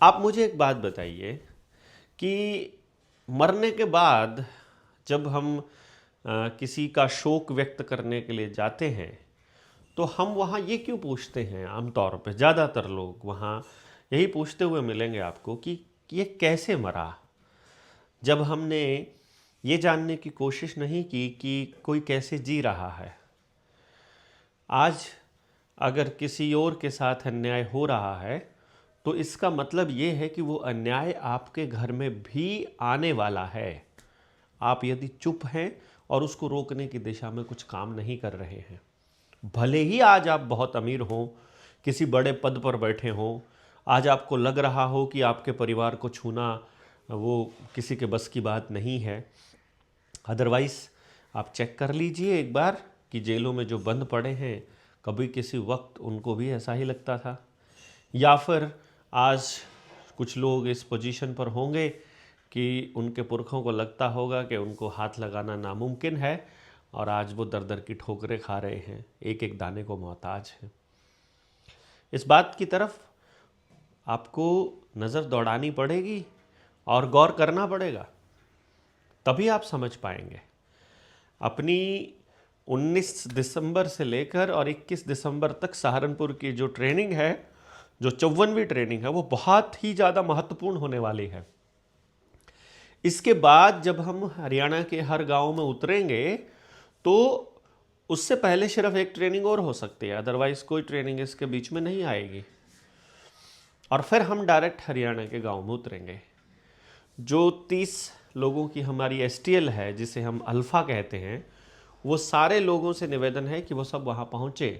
आप मुझे एक बात बताइए कि मरने के बाद जब हम किसी का शोक व्यक्त करने के लिए जाते हैं तो हम वहाँ ये क्यों पूछते हैं? आमतौर पे ज़्यादातर लोग वहाँ यही पूछते हुए मिलेंगे आपको कि ये कैसे मरा, जब हमने ये जानने की कोशिश नहीं की कि कोई कैसे जी रहा है। आज अगर किसी और के साथ अन्याय हो रहा है तो इसका मतलब ये है कि वो अन्याय आपके घर में भी आने वाला है। आप यदि चुप हैं और उसको रोकने की दिशा में कुछ काम नहीं कर रहे हैं, भले ही आज आप बहुत अमीर हों, किसी बड़े पद पर बैठे हों, आज आपको लग रहा हो कि आपके परिवार को छूना वो किसी के बस की बात नहीं है, अदरवाइज़ आप चेक कर लीजिए एक बार कि जेलों में जो बंद पड़े हैं कभी किसी वक्त उनको भी ऐसा ही लगता था, या फिर आज कुछ लोग इस पोजीशन पर होंगे कि उनके पुरखों को लगता होगा कि उनको हाथ लगाना नामुमकिन है और आज वो दर दर की ठोकरें खा रहे हैं, एक एक दाने को मोहताज हैं। इस बात की तरफ आपको नज़र दौड़ानी पड़ेगी और गौर करना पड़ेगा, तभी आप समझ पाएंगे। अपनी 19 दिसंबर से लेकर और 21 दिसंबर तक सहारनपुर की जो ट्रेनिंग है, जो 54वीं ट्रेनिंग है, वो बहुत ही ज़्यादा महत्वपूर्ण होने वाली है। इसके बाद जब हम हरियाणा के हर गांव में उतरेंगे तो उससे पहले सिर्फ एक ट्रेनिंग और हो सकती है, अदरवाइज़ कोई ट्रेनिंग इसके बीच में नहीं आएगी और फिर हम डायरेक्ट हरियाणा के गांव में उतरेंगे। जो 30 लोगों की हमारी एसटीएल है, जिसे हम अल्फ़ा कहते हैं, वो सारे लोगों से निवेदन है कि वो सब वहाँ पहुँचे,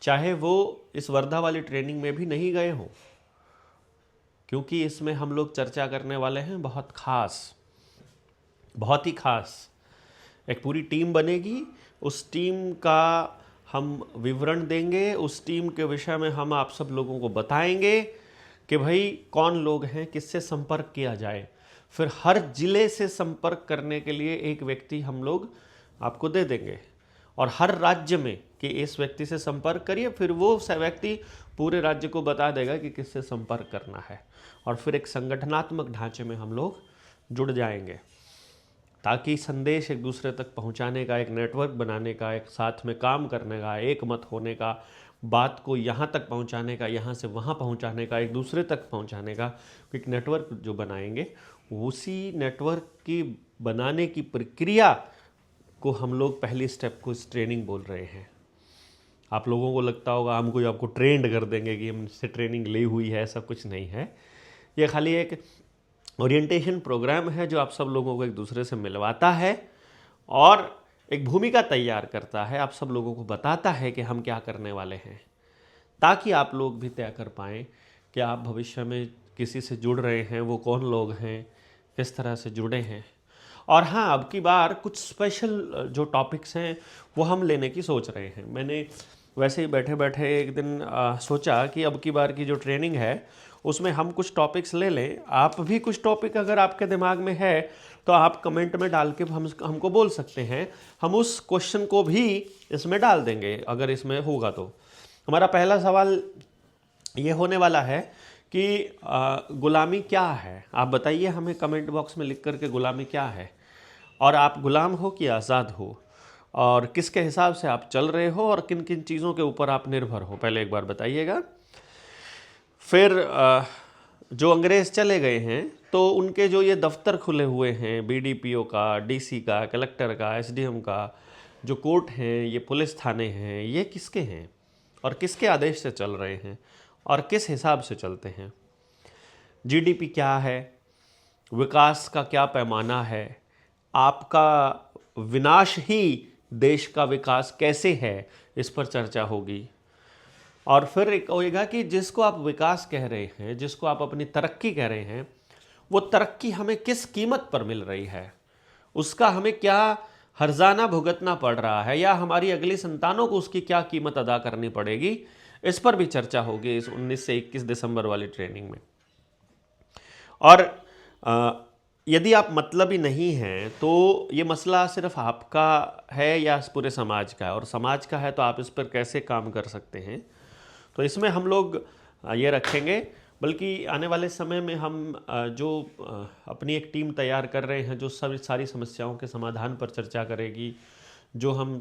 चाहे वो इस वर्धा वाली ट्रेनिंग में भी नहीं गए हों, क्योंकि इसमें हम लोग चर्चा करने वाले हैं बहुत ख़ास, बहुत ही ख़ास। एक पूरी टीम बनेगी, उस टीम का हम विवरण देंगे, उस टीम के विषय में हम आप सब लोगों को बताएंगे कि भाई कौन लोग हैं, किससे संपर्क किया जाए। फिर हर जिले से संपर्क करने के लिए एक व्यक्ति हम लोग आपको दे देंगे और हर राज्य में कि इस व्यक्ति से संपर्क करिए, फिर वो व्यक्ति पूरे राज्य को बता देगा कि किससे संपर्क करना है और फिर एक संगठनात्मक ढांचे में हम लोग जुड़ जाएंगे ताकि संदेश एक दूसरे तक पहुंचाने का, एक नेटवर्क बनाने का, एक साथ में काम करने का, एक मत होने का, बात को यहाँ तक पहुँचाने का, यहाँ से वहाँ पहुँचाने का, एक दूसरे तक पहुँचाने का एक नेटवर्क जो बनाएंगे, उसी नेटवर्क की बनाने की प्रक्रिया को हम लोग पहली स्टेप को इस ट्रेनिंग बोल रहे हैं। आप लोगों को लगता होगा हम कोई आपको ट्रेंड कर देंगे कि हमसे ट्रेनिंग ली हुई है, ऐसा कुछ नहीं है। ये खाली एक ओरिएंटेशन प्रोग्राम है जो आप सब लोगों को एक दूसरे से मिलवाता है और एक भूमिका तैयार करता है, आप सब लोगों को बताता है कि हम क्या करने वाले हैं, ताकि आप लोग भी तय कर पाएँ कि आप भविष्य में किसी से जुड़ रहे हैं, वो कौन लोग हैं, किस तरह से जुड़े हैं। और हाँ, अब की बार कुछ स्पेशल जो टॉपिक्स हैं वो हम लेने की सोच रहे हैं। मैंने वैसे ही बैठे बैठे एक दिन सोचा कि अब की बार की जो ट्रेनिंग है उसमें हम कुछ टॉपिक्स ले लें। आप भी कुछ टॉपिक अगर आपके दिमाग में है तो आप कमेंट में डाल के हमको बोल सकते हैं, हम उस क्वेश्चन को भी इसमें डाल देंगे अगर इसमें होगा तो। हमारा पहला सवाल ये होने वाला है कि गुलामी क्या है। आप बताइए हमें कमेंट बॉक्स में लिख करके गुलामी क्या है, और आप गुलाम हो कि आज़ाद हो, और किसके हिसाब से आप चल रहे हो और किन किन चीज़ों के ऊपर आप निर्भर हो, पहले एक बार बताइएगा। फिर जो अंग्रेज़ चले गए हैं तो उनके जो ये दफ्तर खुले हुए हैं, बीडीपीओ का, डीसी का, कलेक्टर का, एसडीएम का, जो कोर्ट हैं, ये पुलिस थाने हैं, ये किसके हैं और किसके आदेश से चल रहे हैं और किस हिसाब से चलते हैं। जीडीपी क्या है, विकास का क्या पैमाना है, आपका विनाश ही देश का विकास कैसे है, इस पर चर्चा होगी। और फिर एक होएगा कि जिसको आप विकास कह रहे हैं, जिसको आप अपनी तरक्की कह रहे हैं, वो तरक्की हमें किस कीमत पर मिल रही है, उसका हमें क्या हर्जाना भुगतना पड़ रहा है, या हमारी अगली संतानों को उसकी क्या कीमत अदा करनी पड़ेगी, इस पर भी चर्चा होगी इस 19 से 21 दिसंबर वाली ट्रेनिंग में। और यदि आप मतलबी नहीं हैं तो ये मसला सिर्फ आपका है या पूरे समाज का है, और समाज का है तो आप इस पर कैसे काम कर सकते हैं, तो इसमें हम लोग ये रखेंगे। बल्कि आने वाले समय में हम जो अपनी एक टीम तैयार कर रहे हैं जो सारी समस्याओं के समाधान पर चर्चा करेगी, जो हम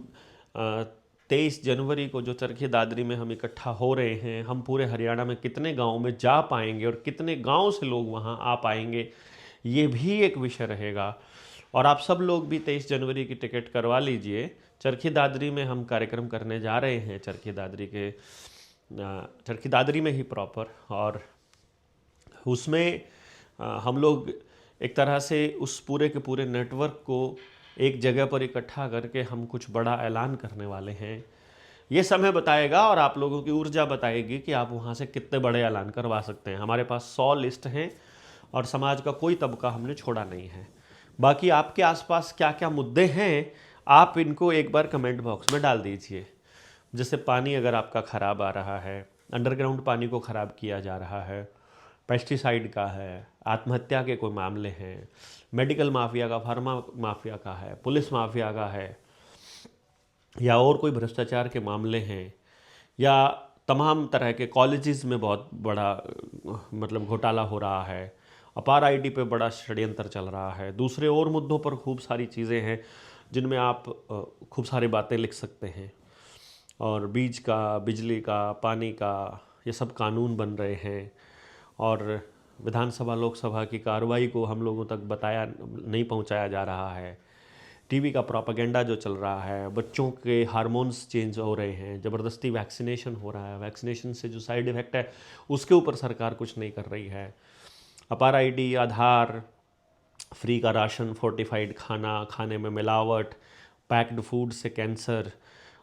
23 जनवरी को जो चरखी दादरी में हम इकट्ठा हो रहे हैं, हम पूरे हरियाणा में कितने गाँव में जा पाएंगे और कितने गाँव से लोग वहाँ आ पाएंगे, ये भी एक विषय रहेगा। और आप सब लोग भी 23 जनवरी की टिकट करवा लीजिए। चरखी दादरी में हम कार्यक्रम करने जा रहे हैं, चरखी दादरी में ही प्रॉपर, और उसमें हम लोग एक तरह से उस पूरे के पूरे नेटवर्क को एक जगह पर इकट्ठा करके हम कुछ बड़ा ऐलान करने वाले हैं। ये समय बताएगा और आप लोगों की ऊर्जा बताएगी कि आप वहाँ से कितने बड़े ऐलान करवा सकते हैं। हमारे पास 100 लिस्ट हैं और समाज का कोई तबका हमने छोड़ा नहीं है। बाकी आपके आसपास क्या क्या मुद्दे हैं, आप इनको एक बार कमेंट बॉक्स में डाल दीजिए। जैसे पानी अगर आपका ख़राब आ रहा है, अंडरग्राउंड पानी को ख़राब किया जा रहा है, पेस्टिसाइड का है, आत्महत्या के कोई मामले हैं, मेडिकल माफिया का, फार्मा माफिया का है, पुलिस माफिया का है, या और कोई भ्रष्टाचार के मामले हैं, या तमाम तरह के कॉलेजेस में बहुत बड़ा मतलब घोटाला हो रहा है, अपार आईडी पे बड़ा षड्यंत्र चल रहा है, दूसरे और मुद्दों पर खूब सारी चीज़ें हैं जिनमें आप खूब सारी बातें लिख सकते हैं। और बीज का, बिजली का, पानी का, ये सब कानून बन रहे हैं, और विधानसभा लोकसभा की कार्रवाई को हम लोगों तक नहीं पहुंचाया जा रहा है। टीवी का प्रोपेगेंडा जो चल रहा है, बच्चों के हार्मोन्स चेंज हो रहे हैं, ज़बरदस्ती वैक्सीनेशन हो रहा है, वैक्सीनेशन से जो साइड इफ़ेक्ट है उसके ऊपर सरकार कुछ नहीं कर रही है। अपार आईडी, आधार, फ्री का राशन, फोर्टिफाइड खाना, खाने में मिलावट, पैक्ड फूड से कैंसर,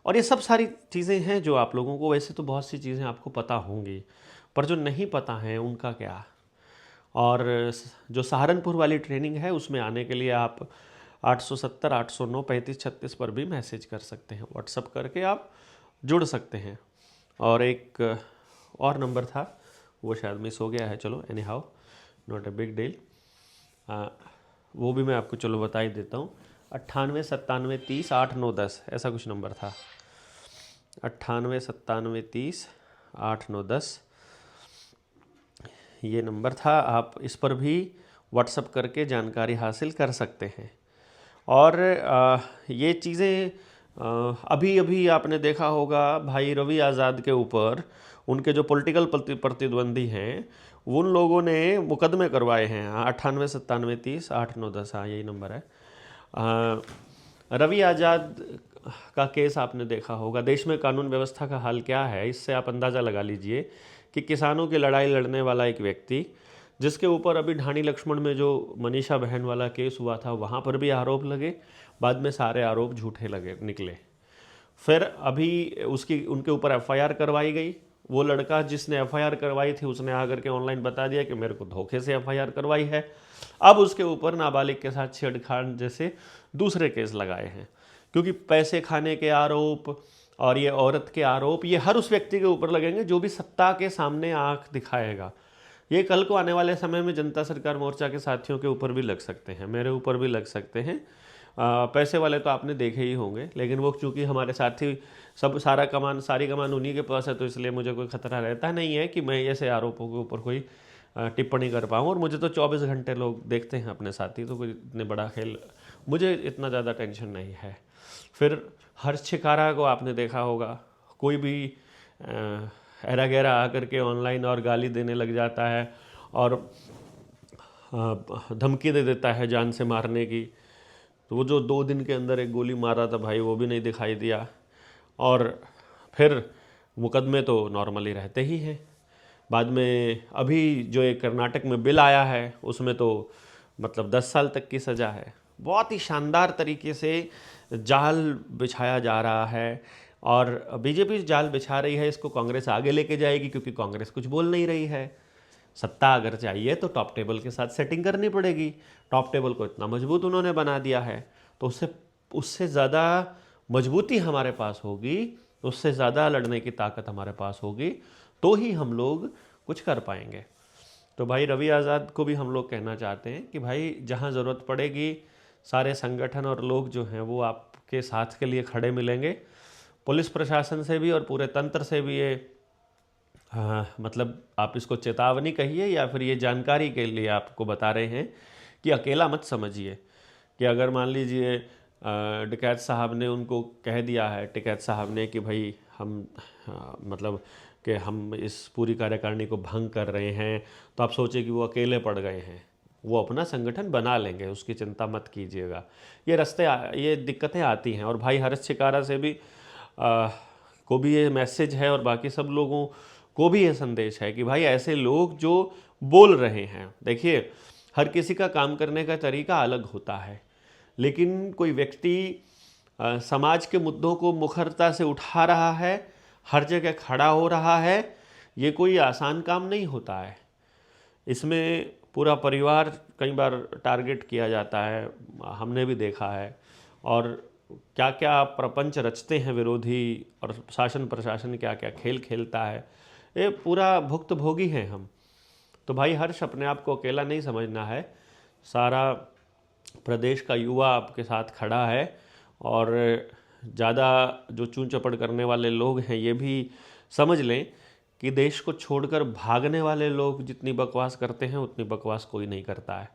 और ये सब सारी चीज़ें हैं जो आप लोगों को, वैसे तो बहुत सी चीज़ें आपको पता होंगी, पर जो नहीं पता है उनका क्या। और जो सहारनपुर वाली ट्रेनिंग है उसमें आने के लिए आप 870 809 35 36 पर भी मैसेज कर सकते हैं, व्हाट्सअप करके आप जुड़ सकते हैं। और एक और नंबर था, वो शायद मिस हो गया है, चलो any how not a big deal, वो भी मैं आपको चलो बता ही देता हूँ। 98 97 30 8 9 10 ऐसा कुछ नंबर था, 98 97 30 8 9 10 ये नंबर था। आप इस पर भी व्हाट्सअप करके जानकारी हासिल कर सकते हैं। और ये चीज़ें अभी अभी आपने देखा होगा भाई रवि आज़ाद के ऊपर, उनके जो पॉलिटिकल प्रतिद्वंदी हैं उन लोगों ने मुकदमे करवाए हैं। 98 97 30 8 9 10 हाँ यही नंबर है। रवि आज़ाद का केस आपने देखा होगा। देश में कानून व्यवस्था का हाल क्या है, इससे आप अंदाज़ा लगा लीजिए कि किसानों की लड़ाई लड़ने वाला एक व्यक्ति, जिसके ऊपर अभी ढाणी लक्ष्मण में जो मनीषा बहन वाला केस हुआ था वहाँ पर भी आरोप लगे, बाद में सारे आरोप झूठे निकले। फिर अभी उनके ऊपर एफआईआर करवाई गई। वो लड़का जिसने एफआईआर करवाई थी उसने आकर के ऑनलाइन बता दिया कि मेरे को धोखे से एफआईआर करवाई है। अब उसके ऊपर नाबालिग के साथ छेड़खानी जैसे दूसरे केस लगाए हैं, क्योंकि पैसे खाने के आरोप और ये औरत के आरोप, ये हर उस व्यक्ति के ऊपर लगेंगे जो भी सत्ता के सामने आंख दिखाएगा। ये कल को आने वाले समय में जनता सरकार मोर्चा के साथियों के ऊपर भी लग सकते हैं, मेरे ऊपर भी लग सकते हैं। पैसे वाले तो आपने देखे ही होंगे, लेकिन वो चूँकि हमारे साथी सारी कमान उन्हीं के पास है, तो इसलिए मुझे कोई खतरा रहता नहीं है कि मैं ऐसे आरोपों के ऊपर कोई टिप्पणी कर पाऊँ। और मुझे तो 24 घंटे लोग देखते हैं अपने साथी, तो कोई इतने बड़ा खेल मुझे इतना ज़्यादा टेंशन नहीं है। फिर हर्ष छिकारा को आपने देखा होगा, कोई भी ऐरा गैरा आकर के ऑनलाइन और गाली देने लग जाता है और धमकी दे देता है जान से मारने की। तो वो जो 2 दिन के अंदर एक गोली मारा था भाई, वो भी नहीं दिखाई दिया। और फिर मुकदमे तो नॉर्मली रहते ही हैं। बाद में अभी जो एक कर्नाटक में बिल आया है उसमें तो मतलब 10 साल तक की सज़ा है। बहुत ही शानदार तरीके से जाल बिछाया जा रहा है, और बीजेपी जाल बिछा रही है, इसको कांग्रेस आगे लेके जाएगी, क्योंकि कांग्रेस कुछ बोल नहीं रही है। सत्ता अगर चाहिए तो टॉप टेबल के साथ सेटिंग करनी पड़ेगी। टॉप टेबल को इतना मजबूत उन्होंने बना दिया है, तो उससे ज़्यादा मजबूती हमारे पास होगी, उससे ज़्यादा लड़ने की ताकत हमारे पास होगी, तो ही हम लोग कुछ कर पाएंगे। तो भाई रवि आज़ाद को भी हम लोग कहना चाहते हैं कि भाई जहाँ ज़रूरत पड़ेगी सारे संगठन और लोग जो हैं वो आपके साथ के लिए खड़े मिलेंगे। पुलिस प्रशासन से भी और पूरे तंत्र से भी ये मतलब आप इसको चेतावनी कहिए या फिर ये जानकारी के लिए आपको बता रहे हैं कि अकेला मत समझिए। कि अगर मान लीजिए डकैत साहब ने उनको कह दिया है, टिकैत साहब ने, कि भाई हम मतलब कि हम इस पूरी कार्यकारिणी को भंग कर रहे हैं, तो आप सोचिए कि वो अकेले पड़ गए हैं। वो अपना संगठन बना लेंगे, उसकी चिंता मत कीजिएगा। ये दिक्कतें आती हैं। और भाई हर्ष शिकारा से भी को भी ये मैसेज है और बाकी सब लोगों को भी ये संदेश है कि भाई ऐसे लोग जो बोल रहे हैं, देखिए हर किसी का काम करने का तरीका अलग होता है, लेकिन कोई व्यक्ति समाज के मुद्दों को मुखरता से उठा रहा है, हर जगह खड़ा हो रहा है, ये कोई आसान काम नहीं होता है। इसमें पूरा परिवार कई बार टारगेट किया जाता है, हमने भी देखा है। और क्या क्या प्रपंच रचते हैं विरोधी, और शासन प्रशासन क्या क्या खेल खेलता है, ये पूरा भुक्तभोगी हैं हम। तो भाई हर्ष, अपने आप को अकेला नहीं समझना है। सारा प्रदेश का युवा आपके साथ खड़ा है। और ज़्यादा जो चूं चपड़ करने वाले लोग हैं, ये भी समझ लें कि देश को छोड़कर भागने वाले लोग जितनी बकवास करते हैं उतनी बकवास कोई नहीं करता है।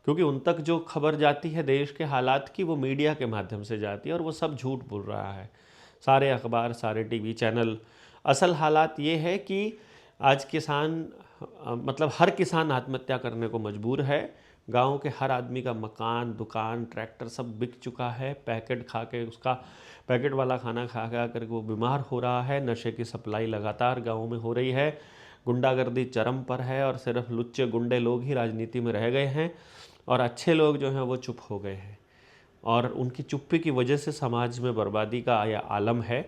क्योंकि उन तक जो खबर जाती है देश के हालात की, वो मीडिया के माध्यम से जाती है, और वो सब झूठ बोल रहा है। सारे अखबार, सारे टीवी चैनल। असल हालात ये है कि आज किसान मतलब हर किसान आत्महत्या करने को मजबूर है। गांव के हर आदमी का मकान, दुकान, ट्रैक्टर सब बिक चुका है। पैकेट खा के, उसका पैकेट वाला खाना खा खा कर वो बीमार हो रहा है। नशे की सप्लाई लगातार गाँव में हो रही है। गुंडागर्दी चरम पर है, और सिर्फ लुच्चे गुंडे लोग ही राजनीति में रह गए हैं, और अच्छे लोग जो हैं वो चुप हो गए हैं। और उनकी चुप्पी की वजह से समाज में बर्बादी का यह आलम है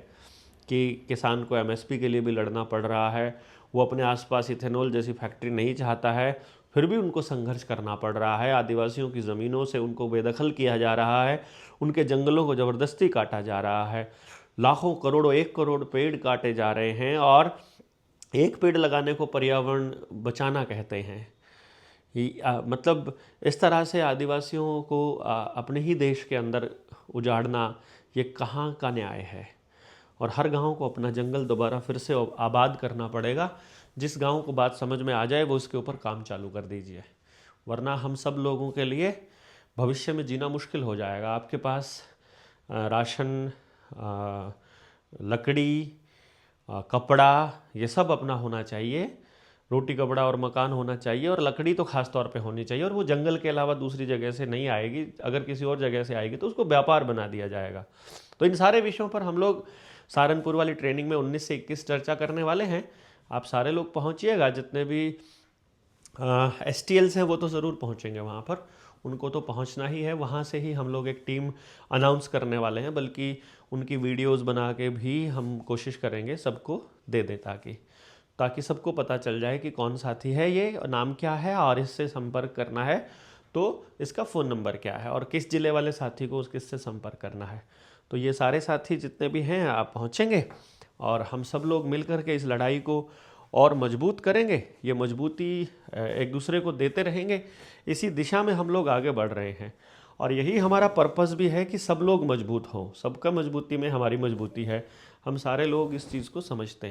कि किसान को एमएसपी के लिए भी लड़ना पड़ रहा है। वो अपने आसपास इथेनॉल जैसी फैक्ट्री नहीं चाहता है, फिर भी उनको संघर्ष करना पड़ रहा है। आदिवासियों की ज़मीनों से उनको बेदखल किया जा रहा है, उनके जंगलों को ज़बरदस्ती काटा जा रहा है। लाखों करोड़ों, 1 करोड़ पेड़ काटे जा रहे हैं, और एक पेड़ लगाने को पर्यावरण बचाना कहते हैं। मतलब इस तरह से आदिवासियों को अपने ही देश के अंदर उजाड़ना, ये कहाँ का न्याय है। और हर गांव को अपना जंगल दोबारा फिर से आबाद करना पड़ेगा। जिस गांव को बात समझ में आ जाए वो इसके ऊपर काम चालू कर दीजिए, वरना हम सब लोगों के लिए भविष्य में जीना मुश्किल हो जाएगा। आपके पास राशन, लकड़ी, कपड़ा, ये सब अपना होना चाहिए। रोटी, कपड़ा और मकान होना चाहिए, और लकड़ी तो खास तौर पे होनी चाहिए। और वो जंगल के अलावा दूसरी जगह से नहीं आएगी। अगर किसी और जगह से आएगी तो उसको व्यापार बना दिया जाएगा। तो इन सारे विषयों पर हम लोग सहारनपुर वाली ट्रेनिंग में 19 से 21 चर्चा करने वाले हैं। आप सारे लोग पहुंचिएगा, जितने भी STLs हैं वो तो ज़रूर पहुंचेंगे वहाँ पर, उनको तो पहुंचना ही है। वहाँ से ही हम लोग एक टीम अनाउंस करने वाले हैं, बल्कि उनकी वीडियोस बना के भी हम कोशिश करेंगे सबको दे दें, ताकि सबको पता चल जाए कि कौन साथी है, ये नाम क्या है, और इससे संपर्क करना है तो इसका फ़ोन नंबर क्या है, और किस ज़िले वाले साथी को किससे संपर्क करना है। तो ये सारे साथी जितने भी हैं आप पहुँचेंगे, और हम सब लोग मिलकर के इस लड़ाई को और मजबूत करेंगे। ये मजबूती एक दूसरे को देते रहेंगे। इसी दिशा में हम लोग आगे बढ़ रहे हैं, और यही हमारा पर्पस भी है कि सब लोग मजबूत हों। सबका मजबूती में हमारी मजबूती है। हम सारे लोग इस चीज़ को समझते हैं।